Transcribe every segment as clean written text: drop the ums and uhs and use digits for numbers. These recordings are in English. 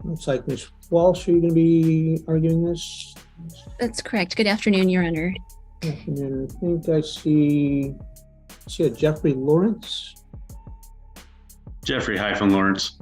Looks like Ms. Walsh, are you going to be arguing this? That's correct. Good afternoon, Your Honor. Good afternoon. I think I see a Jeffrey Lawrence. Jeffrey-Lawrence,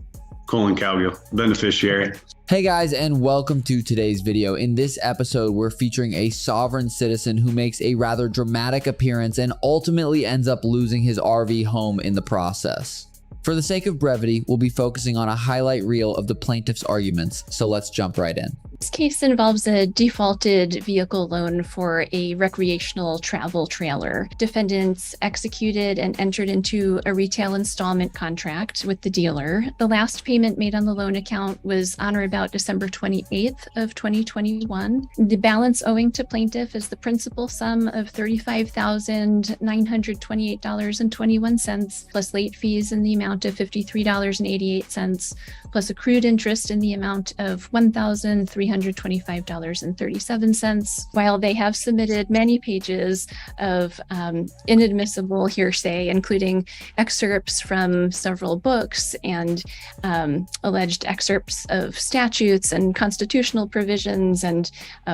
Cowgill, beneficiary. Hey guys, and welcome to today's video. In this episode, we're featuring a sovereign citizen who makes a rather dramatic appearance and ultimately ends up losing his RV home in the process. For the sake of brevity, we'll be focusing on a highlight reel of the plaintiff's arguments, so let's jump right in. This case involves a defaulted vehicle loan for a recreational travel trailer. Defendants executed and entered into a retail installment contract with the dealer. The last payment made on the loan account was on or about December 28th of 2021. The balance owing to plaintiff is the principal sum of $35,928.21 plus late fees in the amount of $53.88 plus accrued interest in the amount of $1,325.37. While they have submitted many pages of inadmissible hearsay, including excerpts from several books and alleged excerpts of statutes and constitutional provisions and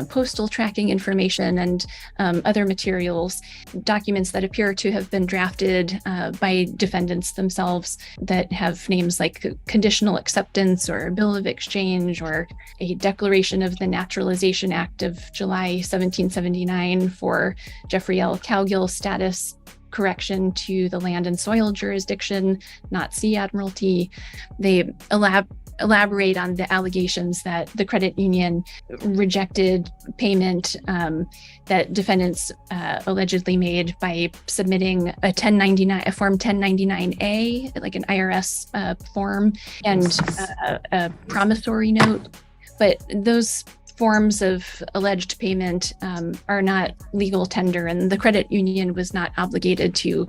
postal tracking information and other materials, documents that appear to have been drafted by defendants themselves that have names like conditional acceptance or a bill of exchange or a declaration of the Naturalization Act of July 1779 for Jeffrey L. Cowgill status correction to the land and soil jurisdiction, not sea admiralty. They elaborate on the allegations that the credit union rejected payment that defendants allegedly made by submitting a Form 1099-A, like an IRS form, and a promissory note. But those forms of alleged payment are not legal tender, and the credit union was not obligated to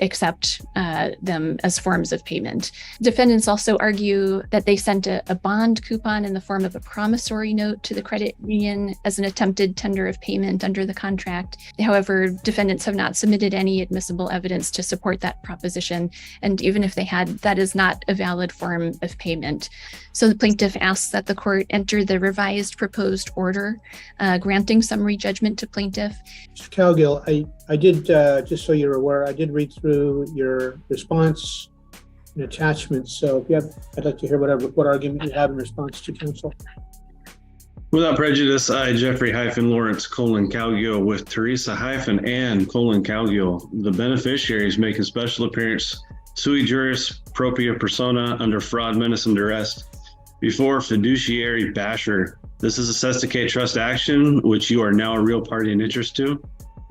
accept them as forms of payment. Defendants also argue that they sent a bond coupon in the form of a promissory note to the credit union as an attempted tender of payment under the contract. However, defendants have not submitted any admissible evidence to support that proposition, and even if they had, that is not a valid form of payment. So the plaintiff asks that the court enter the revised proposed order granting summary judgment to plaintiff. Mr. Cowgill, I did, just so you're aware, I did read through your response and attachments. So if you have, I'd like to hear what argument you have in response to counsel. Without prejudice, I, Jeffrey-Lawrence, Cowgill, with Teresa-Ann Cowgill, the beneficiaries, make a special appearance sui juris propria persona under fraud, menace, and duress before fiduciary Basher. This is a Sesticate trust action, which you are now a real party in interest to.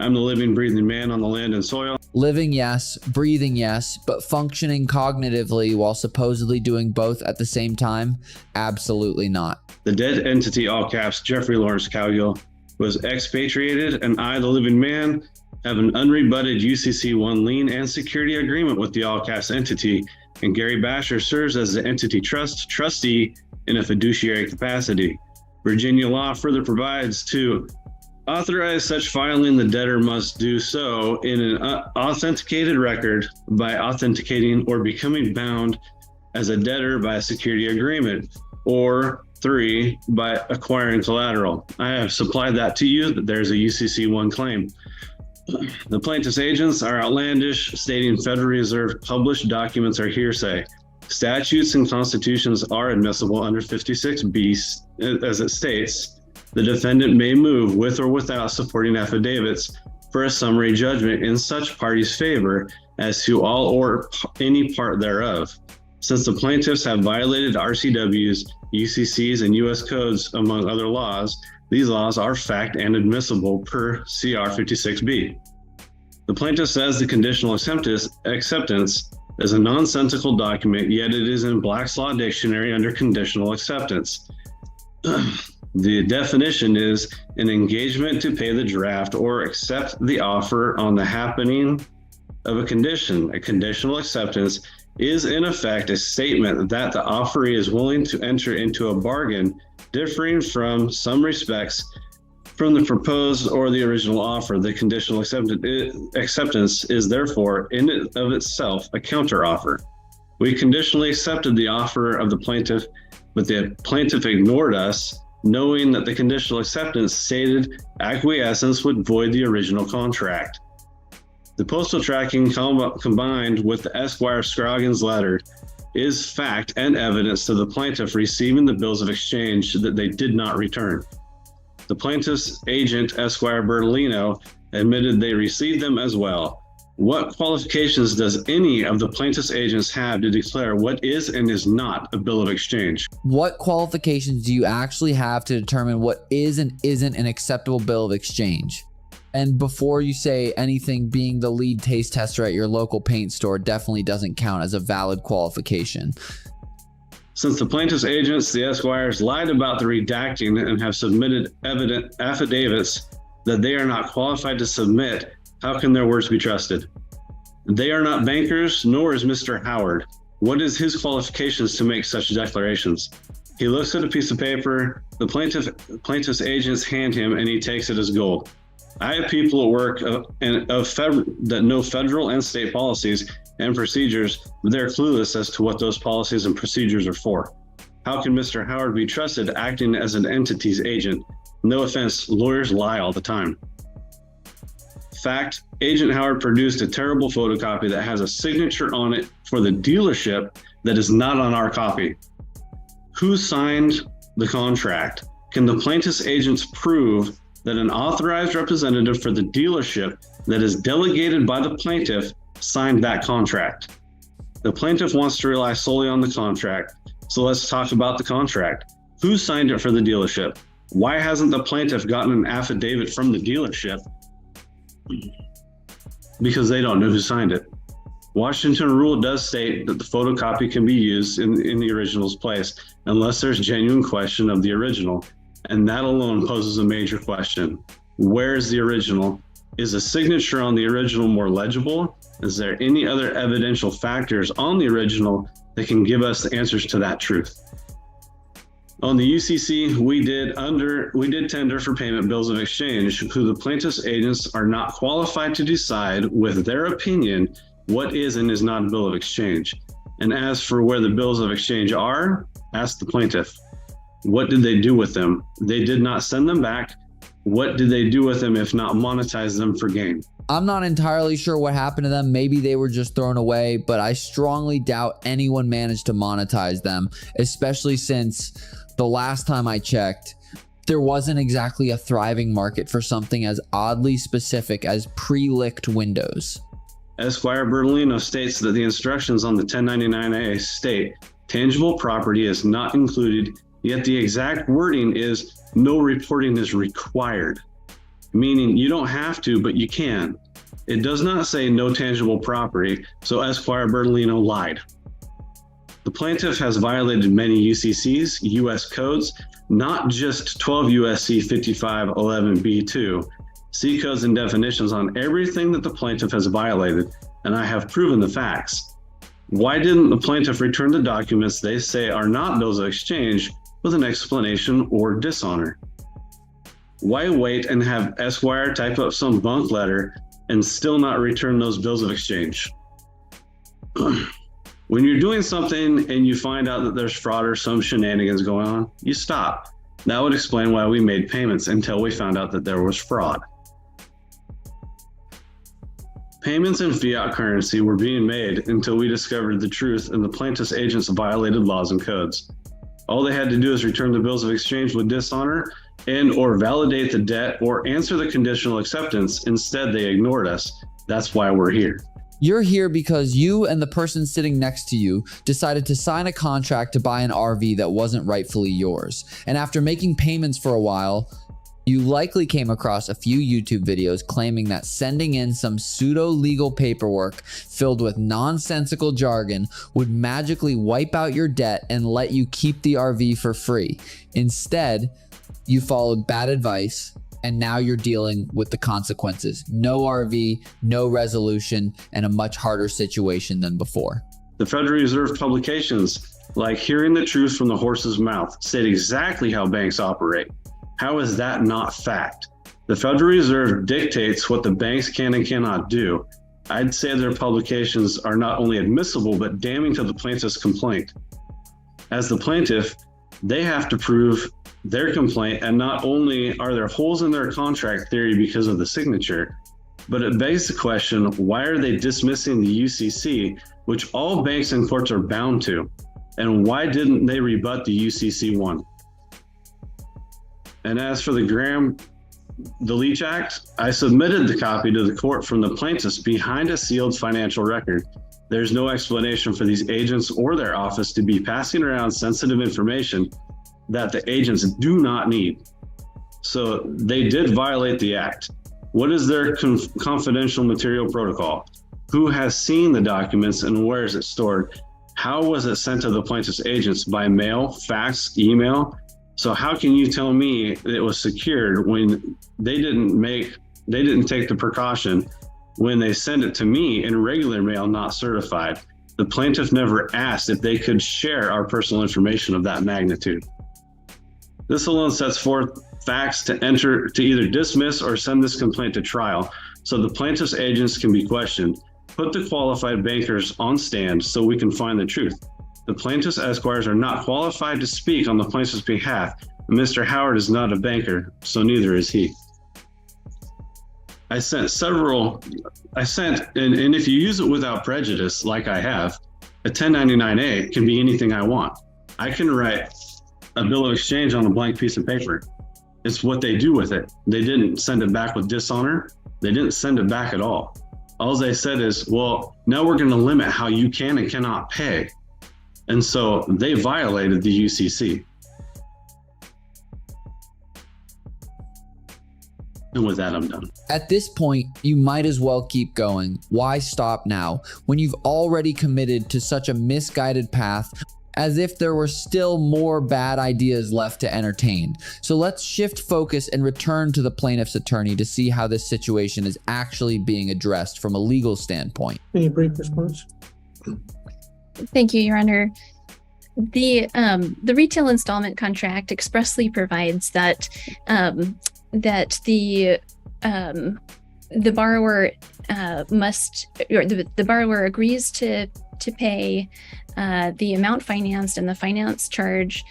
I'm the living, breathing man on the land and soil. Living, yes. Breathing, yes. But functioning cognitively while supposedly doing both at the same time? Absolutely not. The dead entity, all caps, Jeffrey-Lawrence Cowgill, was expatriated, and I, the living man, have an unrebutted UCC-1 lien and security agreement with the all caps entity, and Gary Basher serves as the entity trustee in a fiduciary capacity. Virginia law further provides to authorize such filing, the debtor must do so in an authenticated record by authenticating or becoming bound as a debtor by a security agreement, or 3, by acquiring collateral. I have supplied that to you, that there's a UCC-1 claim. The plaintiff's agents are outlandish, stating Federal Reserve published documents are hearsay. Statutes and constitutions are admissible under 56B, as it states. The defendant may move with or without supporting affidavits for a summary judgment in such party's favor as to all or any part thereof. Since the plaintiffs have violated RCWs, UCCs, and U.S. codes, among other laws, these laws are fact and admissible per CR 56B. The plaintiff says the conditional acceptance is a nonsensical document, yet it is in Black's Law Dictionary under conditional acceptance. The definition is an engagement to pay the draft or accept the offer on the happening of a condition. A conditional acceptance is in effect a statement that the offeree is willing to enter into a bargain differing from some respects from the proposed or the original offer. The conditional acceptance is therefore in and of itself a counteroffer. We conditionally accepted the offer of the plaintiff, but the plaintiff ignored us, knowing that the conditional acceptance stated acquiescence would void the original contract. The postal tracking combined with the Esquire Scroggins letter is fact and evidence to the plaintiff receiving the bills of exchange that they did not return. The plaintiff's agent, Esquire Bertolino, admitted they received them as well. What qualifications does any of the plaintiff's agents have to declare what is and is not a bill of exchange? What qualifications do you actually have to determine what is and isn't an acceptable bill of exchange? And before you say anything, being the lead taste tester at your local paint store definitely doesn't count as a valid qualification. Since the plaintiff's agents, the Esquires, lied about the redacting and have submitted evident affidavits that they are not qualified to submit, how can their words be trusted? They are not bankers, nor is Mr. Howard. What is his qualifications to make such declarations? He looks at a piece of paper, the plaintiff's agents hand him, and he takes it as gold. I have people at work that know federal and state policies and procedures, but they're clueless as to what those policies and procedures are for. How can Mr. Howard be trusted acting as an entity's agent? No offense, lawyers lie all the time. Fact, Agent Howard produced a terrible photocopy that has a signature on it for the dealership that is not on our copy. Who signed the contract? Can the plaintiff's agents prove that an authorized representative for the dealership that is delegated by the plaintiff signed that contract? The plaintiff wants to rely solely on the contract, so let's talk about the contract. Who signed it for the dealership? Why hasn't the plaintiff gotten an affidavit from the dealership? Because they don't know who signed it. Washington rule does state that the photocopy can be used in the original's place unless there's genuine question of the original. And that alone poses a major question. Where is the original? Is the signature on the original more legible? Is there any other evidential factors on the original that can give us the answers to that truth? On the UCC, we did tender for payment bills of exchange, who the plaintiff's agents are not qualified to decide with their opinion what is and is not a bill of exchange. And as for where the bills of exchange are, ask the plaintiff. What did they do with them? They did not send them back. What did they do with them if not monetize them for gain? I'm not entirely sure what happened to them. Maybe they were just thrown away, but I strongly doubt anyone managed to monetize them, especially since the last time I checked, there wasn't exactly a thriving market for something as oddly specific as pre-licked windows. Esquire Bertolino states that the instructions on the 1099-A state tangible property is not included, yet the exact wording is no reporting is required, meaning you don't have to, but you can. It does not say no tangible property, so Esquire Bertolino lied. The plaintiff has violated many UCCs, U.S. codes, not just 12 U.S.C. 5511B2, C codes and definitions on everything that the plaintiff has violated, and I have proven the facts. Why didn't the plaintiff return the documents they say are not bills of exchange with an explanation or dishonor? Why wait and have Esquire type up some bunk letter and still not return those bills of exchange? When you're doing something and you find out that there's fraud or some shenanigans going on, you stop. That would explain why we made payments until we found out that there was fraud. Payments in fiat currency were being made until we discovered the truth and the plaintiff's agents violated laws and codes. All they had to do is return the bills of exchange with dishonor and or validate the debt or answer the conditional acceptance. Instead, they ignored us. That's why we're here. You're here because you and the person sitting next to you decided to sign a contract to buy an RV that wasn't rightfully yours. And after making payments for a while, you likely came across a few YouTube videos claiming that sending in some pseudo-legal paperwork filled with nonsensical jargon would magically wipe out your debt and let you keep the RV for free. Instead, you followed bad advice, and now you're dealing with the consequences. No RV, no resolution, and a much harder situation than before. The Federal Reserve publications, like Hearing the Truth from the Horse's Mouth, state exactly how banks operate. How is that not fact? The Federal Reserve dictates what the banks can and cannot do. I'd say their publications are not only admissible, but damning to the plaintiff's complaint. As the plaintiff, they have to prove their complaint, and not only are there holes in their contract theory because of the signature, but it begs the question, why are they dismissing the UCC, which all banks and courts are bound to? And why didn't they rebut the UCC one? And as for the Leach Act, I submitted the copy to the court from the plaintiffs behind a sealed financial record. There's no explanation for these agents or their office to be passing around sensitive information that the agents do not need. So they did violate the act. What is their confidential material protocol? Who has seen the documents and where is it stored? How was it sent to the plaintiff's agents? By mail, fax, email? So how can you tell me it was secured when they didn't take the precaution when they send it to me in regular mail, not certified? The plaintiff never asked if they could share our personal information of that magnitude. This alone sets forth facts to either dismiss or send this complaint to trial, so the plaintiff's agents can be questioned. Put the qualified bankers on stand so we can find the truth. The plaintiff's esquires are not qualified to speak on the plaintiff's behalf. Mr. Howard is not a banker, so neither is he. I sent, and if you use it without prejudice, like I have, a 1099-A can be anything I want. I can write a bill of exchange on a blank piece of paper. It's what they do with it. They didn't send it back with dishonor. They didn't send it back at all. All they said is, well, now we're going to limit how you can and cannot pay. And so they violated the UCC. And with that, I'm done. At this point, you might as well keep going. Why stop now when you've already committed to such a misguided path, as if there were still more bad ideas left to entertain? So let's shift focus and return to the plaintiff's attorney to see how this situation is actually being addressed from a legal standpoint. Any brief response? Thank you, Your Honor. The retail installment contract expressly provides that the borrower the borrower agrees to pay the amount financed and the finance charge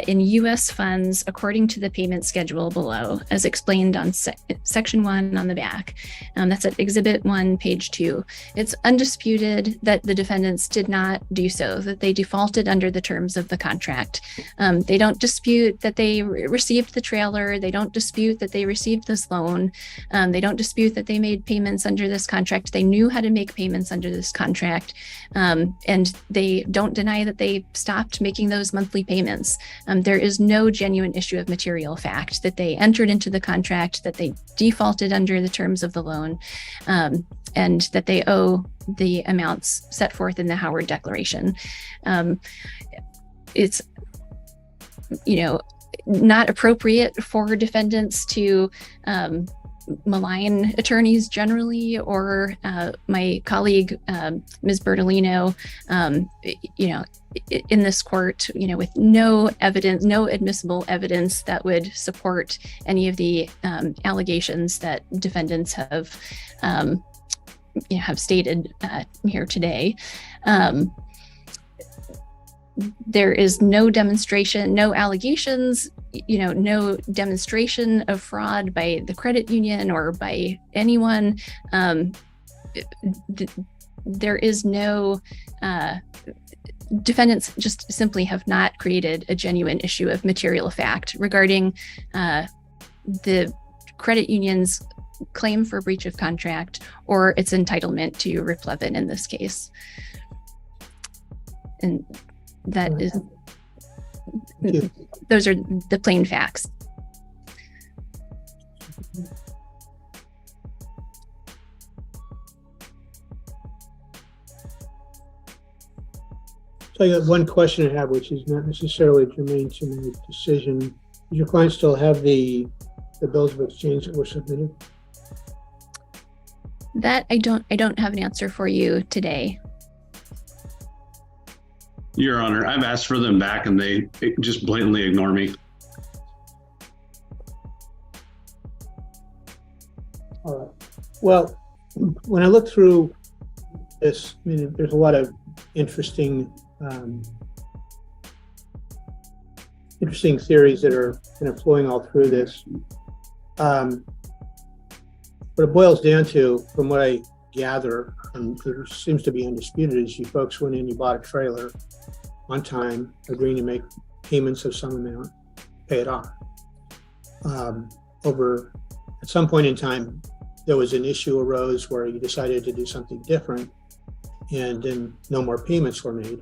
in U.S. funds according to the payment schedule below, as explained on section 1 on the back. That's at Exhibit 1, page 2. It's undisputed that the defendants did not do so, that they defaulted under the terms of the contract. They don't dispute that they received the trailer. They don't dispute that they received this loan. They don't dispute that they made payments under this contract. They knew how to make payments under this contract. And they don't deny that they stopped making those monthly payments. There is no genuine issue of material fact that they entered into the contract, that they defaulted under the terms of the loan, and that they owe the amounts set forth in the Howard Declaration. It's, not appropriate for defendants to malign attorneys generally, or my colleague, Ms. Bertolino, in this court, with no evidence, no admissible evidence that would support any of the allegations that defendants have stated here today. There is no demonstration, no allegations, no demonstration of fraud by the credit union or by anyone. There is no, defendants just simply have not created a genuine issue of material fact regarding the credit union's claim for breach of contract or its entitlement to replevin in this case. And that is, those are the plain facts. So I got one question I have, which is not necessarily germane to the decision. Does your client still have the bills of exchange that were submitted? That I don't have an answer for you today. Your Honor, I've asked for them back and they just blatantly ignore me. All right. Well, when I look through this. I mean, there's a lot of interesting theories that are kind of flowing all through this. What it boils down to, from what I gather, and it seems to be undisputed, is you folks went in, you bought a trailer on time, agreeing to make payments of some amount, pay it off. At some point in time, there was an issue arose where you decided to do something different, and then no more payments were made.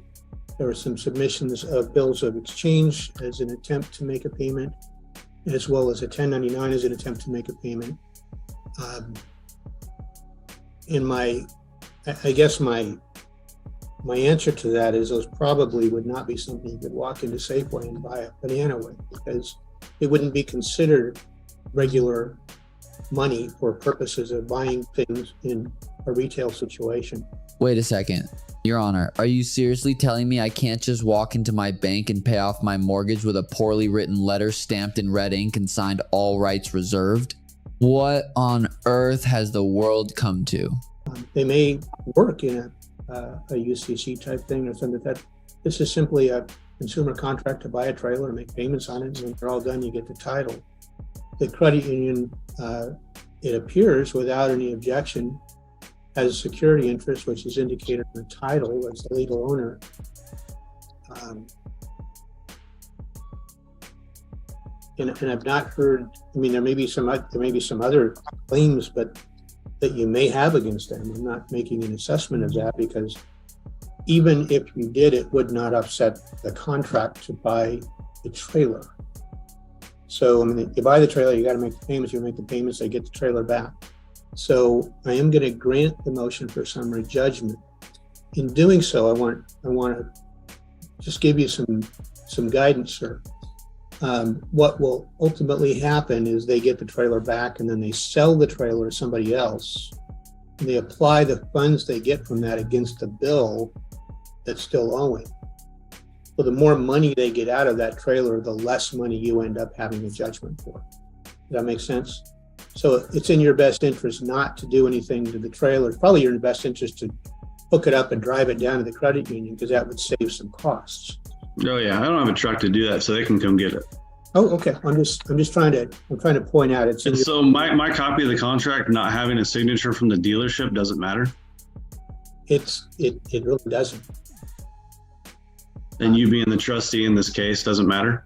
There were some submissions of bills of exchange as an attempt to make a payment, as well as a 1099 as an attempt to make a payment. I guess my answer to that is those probably would not be something you could walk into Safeway and buy a banana with, because it wouldn't be considered regular money for purposes of buying things in a retail situation. Wait a second. Your Honor, are you seriously telling me I can't just walk into my bank and pay off my mortgage with a poorly written letter stamped in red ink and signed all rights reserved? What on earth has the world come to? They may work in a UCC type thing or something like that. This is simply a consumer contract to buy a trailer and make payments on it, and when they're all done, you get the title. The credit union, it appears without any objection, has a security interest, which is indicated in the title as the legal owner. And I've not heard, I mean, there may be some other claims, but that you may have against them. I'm not making an assessment of that, because even if you did, it would not upset the contract to buy the trailer. So, I mean, you buy the trailer, you got to make the payments, you make the payments, they get the trailer back. So I am going to grant the motion for summary judgment. In doing so, I want to just give you some guidance, sir. What will ultimately happen is they get the trailer back, and then they sell the trailer to somebody else. And they apply the funds they get from that against the bill that's still owing. So the more money they get out of that trailer, the less money you end up having a judgment for. Does that make sense? So it's in your best interest not to do anything to the trailer. It's probably in your best interest to hook it up and drive it down to the credit union, because that would save some costs. Oh yeah, I don't have a truck to do that, so they can come get it. Oh, okay. I'm just trying to point out it's. And so my copy of the contract not having a signature from the dealership doesn't matter. It really doesn't. And you being the trustee in this case doesn't matter.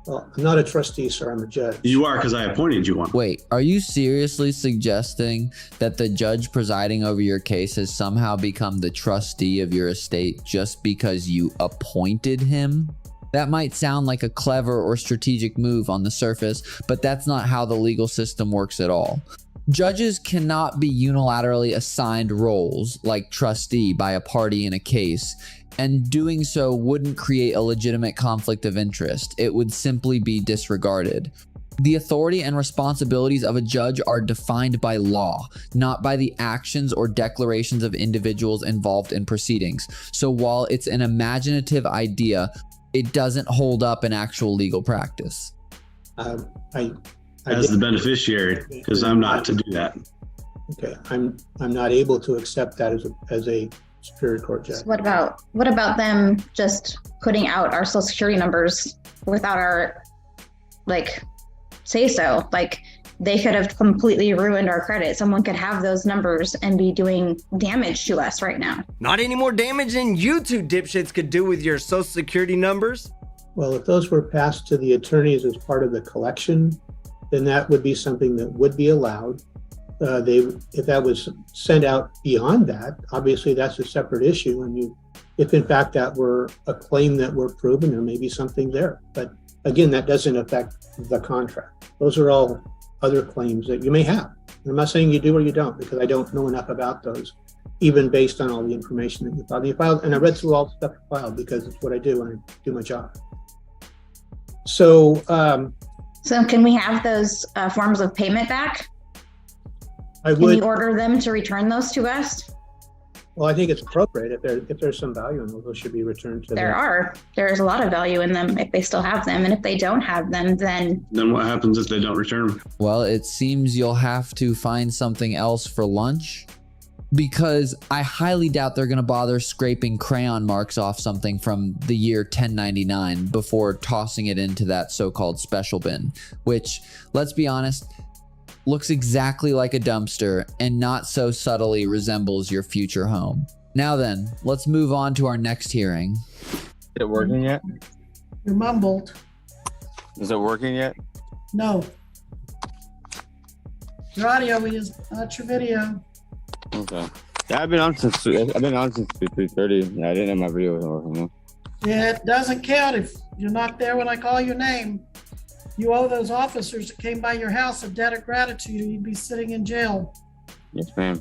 Well, I'm not a trustee, sir. I'm a judge. You are, because I appointed you one. Wait, are you seriously suggesting that the judge presiding over your case has somehow become the trustee of your estate just because you appointed him? That might sound like a clever or strategic move on the surface, but that's not how the legal system works at all. Judges cannot be unilaterally assigned roles like trustee by a party in a case, and doing so wouldn't create a legitimate conflict of interest. It would simply be disregarded. The authority and responsibilities of a judge are defined by law, not by the actions or declarations of individuals involved in proceedings. So while it's an imaginative idea, it doesn't hold up in actual legal practice. As the beneficiary, because I'm not to do that. Okay, I'm not able to accept that as a Superior Court judge. What about them just putting out our social security numbers without our say so? Like, they could have completely ruined our credit. Someone could have those numbers and be doing damage to us right now. Not any more damage than you two dipshits could do with your social security numbers. Well, if those were passed to the attorneys as part of the collection, then that would be something that would be allowed. If that was sent out beyond that, obviously that's a separate issue. And if in fact that were a claim that were proven, there may be something there. But again, that doesn't affect the contract. Those are all other claims that you may have. And I'm not saying you do or you don't, because I don't know enough about those, even based on all the information that you filed. And I read through all the stuff you filed, because it's what I do when I do my job. So can we have those forms of payment back? Can you order them to return those to us? Well, I think it's appropriate. If there's some value in those should be returned to them. There's a lot of value in them if they still have them. And if they don't have them, then what happens if they don't return them? Well, it seems you'll have to find something else for lunch. because I highly doubt they're going to bother scraping crayon marks off something from the year 1099 before tossing it into that so-called special bin, which, let's be honest, looks exactly like a dumpster and not so subtly resembles your future home. Now then, let's move on to our next hearing. Is it working yet? You're mumbled. Is it working yet? No. Your audio is, not your video. Okay. Yeah, I've been on since 3:30. Yeah, I didn't know my video wasn't working. It doesn't count if you're not there when I call your name. You owe those officers that came by your house a debt of gratitude, or you'd be sitting in jail. Yes, ma'am.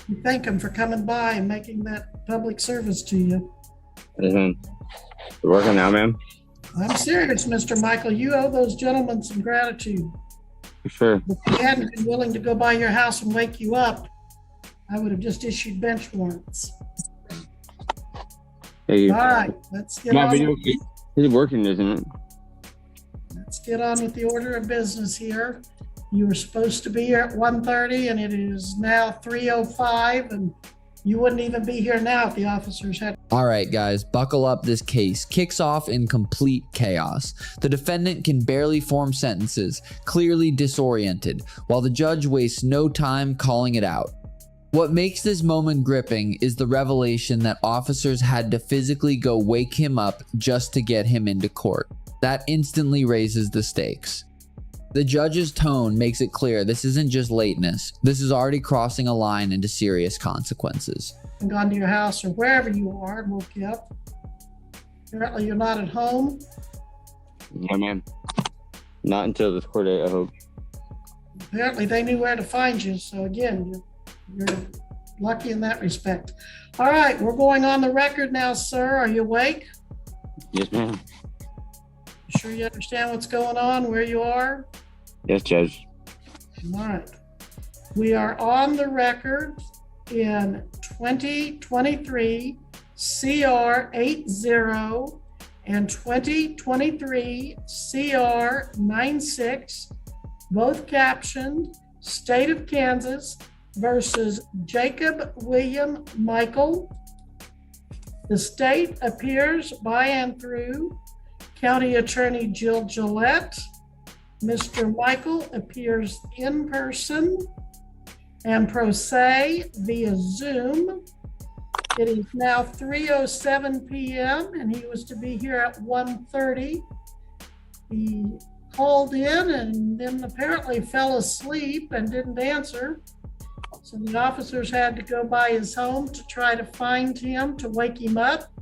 You thank them for coming by and making that public service to you. Yes, ma'am. You're working now, ma'am? I'm serious, Mr. Michael. You owe those gentlemen some gratitude. For sure. If they hadn't been willing to go by your house and wake you up, I would have just issued bench warrants. Hey, All right, let's get my on. video is working, isn't it? Let's get on with the order of business here. You were supposed to be here at 1:30 and it is now 3:05, and you wouldn't even be here now if the officers had. All right, guys, buckle up. This case kicks off in complete chaos. The defendant can barely form sentences, clearly disoriented, while the judge wastes no time calling it out. What makes this moment gripping is the revelation that officers had to physically go wake him up just to get him into court. That instantly raises the stakes. The judge's tone makes it clear this isn't just lateness. This is already crossing a line into serious consequences. And gone to your house or wherever you are and woke you up. Apparently you're not at home. Yeah, ma'am. Not until this court date, I hope. Apparently they knew where to find you. So again, you're lucky in that respect. All right, we're going on the record now, sir. Are you awake? Yes, ma'am. You sure you understand what's going on, where you are? Yes, Judge. All right. We are on the record in 2023 CR 80 and 2023 CR 96, both captioned State of Kansas versus Jacob William Michael. The state appears by and through County Attorney Jill Gillette. Mr. Michael appears in person and pro se via Zoom. It is now 3:07 p.m. and he was to be here at 1:30. He called in and then apparently fell asleep and didn't answer. So the officers had to go by his home to try to find him, to wake him up.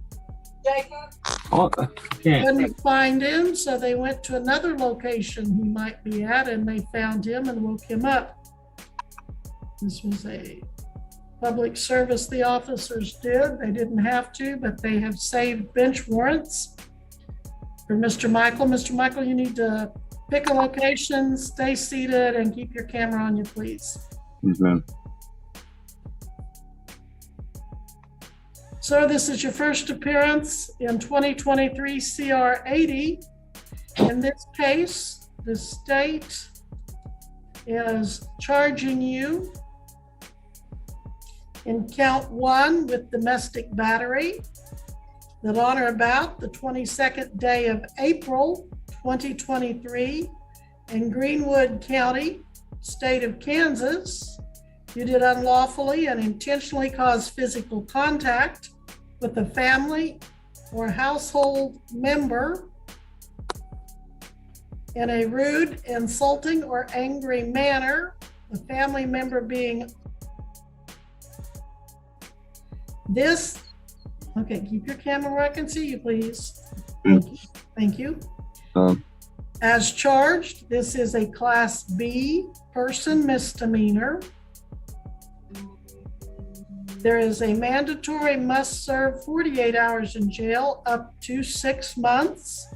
Oh, Couldn't find him, so they went to another location he might be at, and they found him and woke him up. This was a public service the officers did. They didn't have to, but they have saved bench warrants for Mr. Michael. Mr. Michael, you need to pick a location, stay seated, and keep your camera on you, please. yes, ma'am. So this is your first appearance in 2023 CR 80. In this case, the state is charging you in count 1 with domestic battery that on or about the 22nd day of April 2023 in Greenwood County, state of Kansas, you did unlawfully and intentionally cause physical contact with a family or household member in a rude, insulting, or angry manner, the family member being this. Okay, keep your camera where I can see you, please. Thank you. As charged, this is a Class B person misdemeanor. There is a mandatory must serve 48 hours in jail up to 6 months.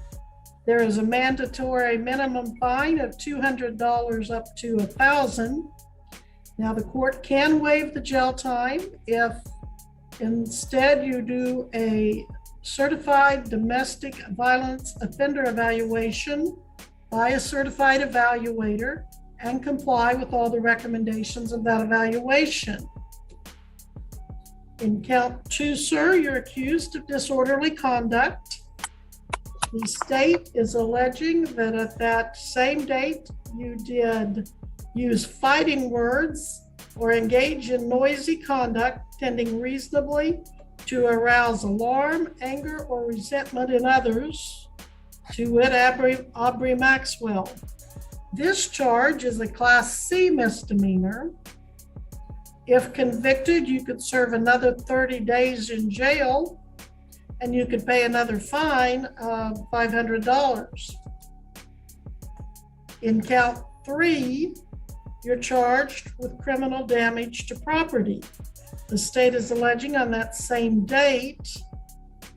There is a mandatory minimum fine of $200 up to $1,000. Now the court can waive the jail time if instead you do a certified domestic violence offender evaluation by a certified evaluator and comply with all the recommendations of that evaluation. In count 2, sir, you're accused of disorderly conduct. The state is alleging that at that same date, you did use fighting words or engage in noisy conduct tending reasonably to arouse alarm, anger, or resentment in others, to wit, Aubrey Maxwell. This charge is a Class C misdemeanor. If convicted, you could serve another 30 days in jail, and you could pay another fine of $500. In count 3, you're charged with criminal damage to property. The state is alleging on that same date,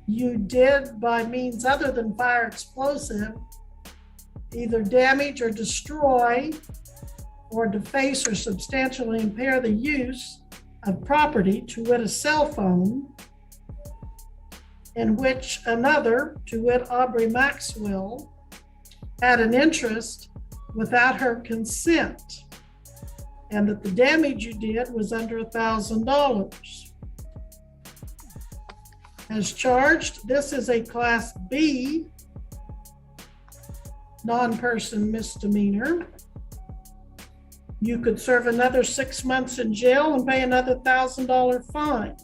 you did, by means other than fire explosive, either damage or destroy or deface or substantially impair the use of property, to wit, a cell phone, in which another, to wit, Aubrey Maxwell, had an interest without her consent, and that the damage you did was under $1,000. As charged, this is a Class B non-person misdemeanor. You could serve another 6 months in jail and pay another $1,000 fine.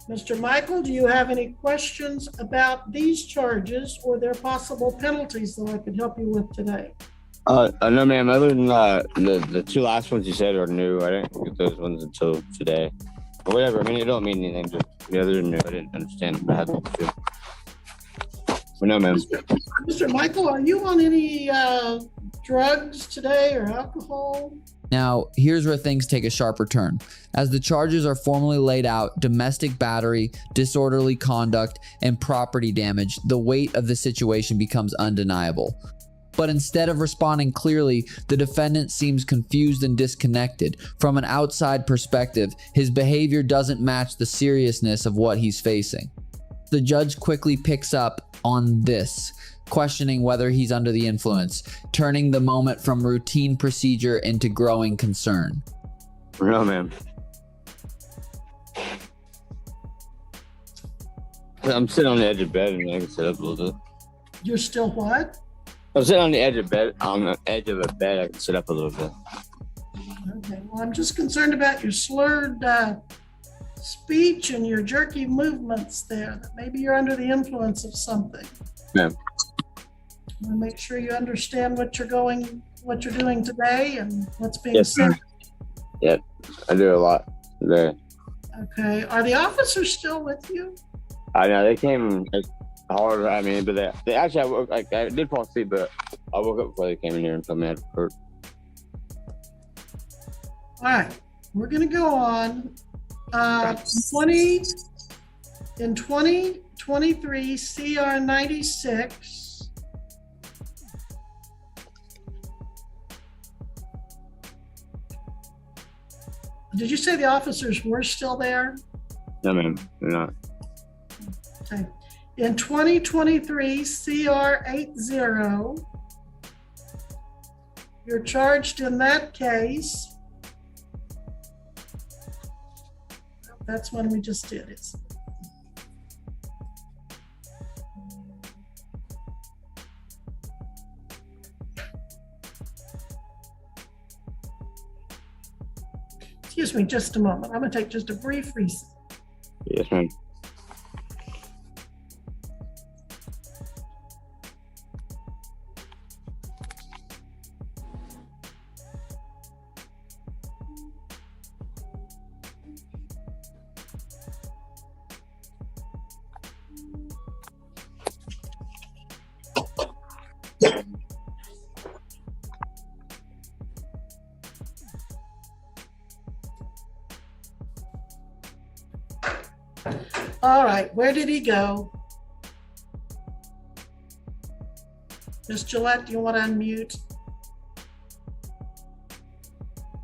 Mr. Michael, do you have any questions about these charges or their possible penalties that I could help you with today? No, ma'am. Other than the 2 last ones you said are new. I didn't get those ones until today. But whatever. I mean, it don't mean anything. Just the other than new. I didn't understand what I had to do. But no, ma'am. Mr. Michael, are you on any drugs today or alcohol? Now, here's where things take a sharper turn. As the charges are formally laid out, domestic battery, disorderly conduct, and property damage, the weight of the situation becomes undeniable. But instead of responding clearly, the defendant seems confused and disconnected. From an outside perspective, his behavior doesn't match the seriousness of what he's facing. The judge quickly picks up on this, questioning whether he's under the influence, turning the moment from routine procedure into growing concern. No, ma'am. I'm sitting on the edge of bed and I can sit up a little bit. You're still what? I'm sitting on the edge of bed. On the edge of a bed, I can sit up a little bit. Okay, well, I'm just concerned about your slurred speech and your jerky movements there, that maybe you're under the influence of something. Yeah. I want to make sure you understand what you're doing today and what's being Yes, said. ma'am. Yeah, I do a lot there. Okay, are the officers still with you? I know they came hard. I mean, but they actually, I did fall asleep, but I woke up before they came in here and told me I had hurt. All right, we're going to go on. In 2023 CR 96. Did you say the officers were still there? No, ma'am, they're not. Okay. In 2023 CR 80, you're charged in that case. That's one we just did. Excuse me just a moment. I'm going to take just a brief recess. Yes, ma'am. All right, where did he go? Miss Gillette, do you want to unmute?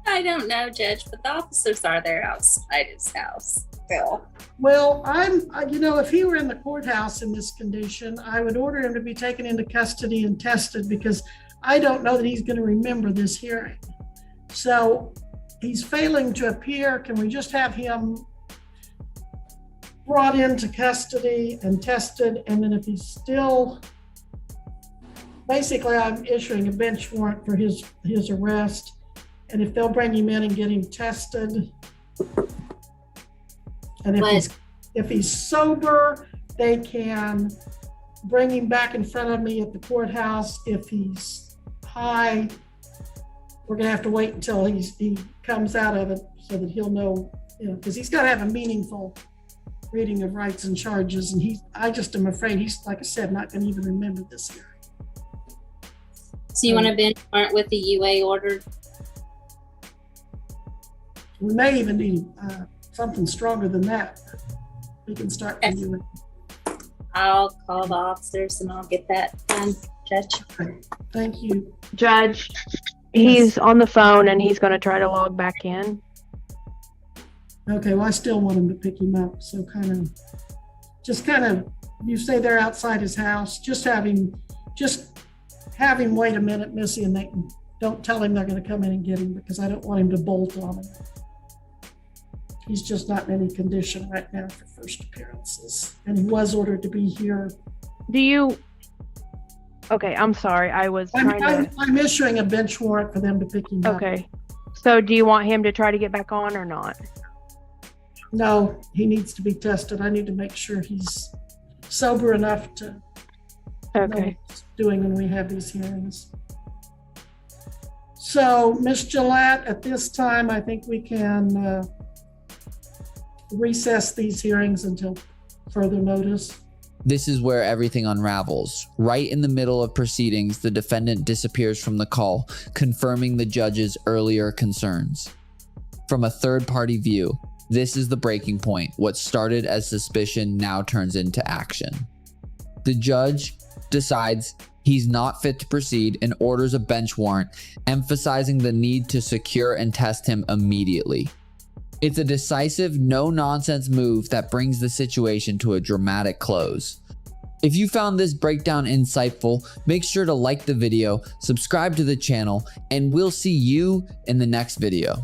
I don't know, Judge, but the officers are there outside his house still. Well, if he were in the courthouse in this condition, I would order him to be taken into custody and tested, because I don't know that he's going to remember this hearing. So he's failing to appear. Can we just have him brought into custody and tested? And then if he's still, basically I'm issuing a bench warrant for his arrest. And if they'll bring him in and get him tested, and if he's sober, they can bring him back in front of me at the courthouse. If he's high, we're gonna have to wait until he comes out of it so that he'll know, because he's got to have a meaningful reading of rights and charges. And I just am afraid he's, like I said, not gonna even remember this hearing. So you want a bench warrant with the UA order? We may even need something stronger than that. We can start from you. I'll call the officers and I'll get that done, Judge. Okay. Thank you. Judge, he's on the phone and he's going to try to log back in. Okay, well, I still want him to pick him up. So just you say they're outside his house, just have him wait a minute, Missy, and don't tell him they're going to come in and get him, because I don't want him to bolt on him. He's just not in any condition right now for first appearances. And he was ordered to be here. Okay, I'm sorry. I'm issuing a bench warrant for them to pick him up. Okay. So do you want him to try to get back on or not? No, he needs to be tested. I need to make sure he's sober enough to know what he's doing when we have these hearings. So, Ms. Gillette, at this time, I think we can recess these hearings until further notice. This is where everything unravels. Right in the middle of proceedings, the defendant disappears from the call, confirming the judge's earlier concerns. From a third-party view, this is the breaking point. What started as suspicion now turns into action. The judge decides he's not fit to proceed and orders a bench warrant, emphasizing the need to secure and test him immediately. It's a decisive, no-nonsense move that brings the situation to a dramatic close. If you found this breakdown insightful, make sure to like the video, subscribe to the channel, and we'll see you in the next video.